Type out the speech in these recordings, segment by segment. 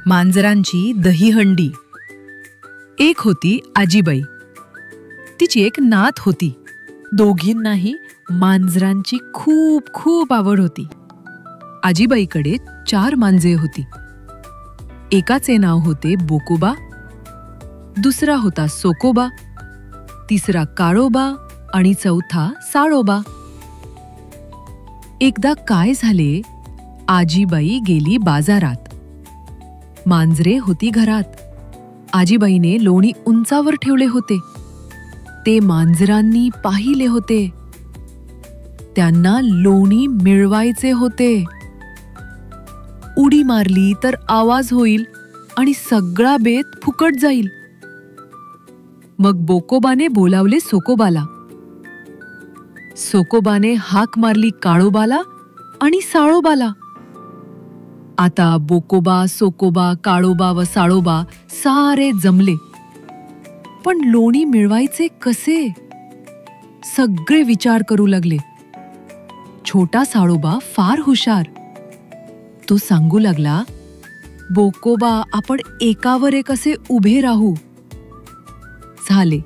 मांजरांची दहीहंडी. एक होती आजीबाई. तिची एक नात होती. दोघींनाही मांजरांची खूप खूप आवड होती. आजीबाईकडे 4 मांजरे होती. एकाचे नाव होते बोकोबा, दुसरा होता सोकोबा, तिसरा काळोबा आणि चौथा साळोबा. एकदा काय झाले, आजीबाई गेली बाजारात. मांजरे होती घरात. आजीबाईने लोणी उंचावर ठेवले होते. ते मांजरांनी पाहिले होते. त्यांना लोणी मिळवायचे होते. उडी मारली तर आवाज होईल आणि सगळा बेत फुकट जाईल. मग बोकोबाने बोलावले सोकोबाला. सोकोबाने हाक मारली काळोबाला आणि साळोबाला. आता बोकोबा, सोकोबा, काळोबा व साळोबा सारे जमले. पण लोणी मिळवायचे कसे? सगळे विचार करू लागले. छोटा साळोबा फार हुशार. तो सांगू लागला, बोकोबा, आपण एकावर एक असे उभे राहू. झाले.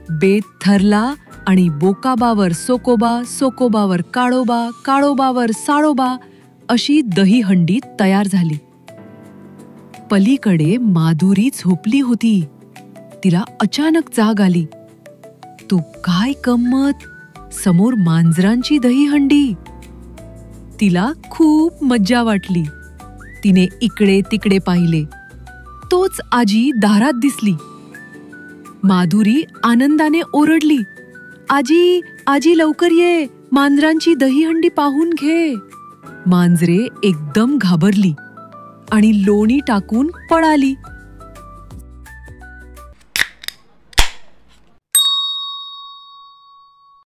बेत ठरला आणि बोकाबावर सोकोबा, सोकोबावर काळोबा, काळोबावर साळोबा अशी दहीहंडी तयार झाली. पलीकडे माधुरी झोपली होती. तिला अचानक जाग आली. तो काय गंमत, समोर मांजरांची दहीहंडी. तिला खूप मज्जा वाटली. तिने इकडे तिकडे पाहिले. तोच आजी दारात दिसली. माधुरी आनंदाने ओरडली, आजी, आजी लवकर ये, मांजरांची दहीहंडी पाहून घे. मांजरे एकदम घाबरली आणि लोणी टाकून पळाली.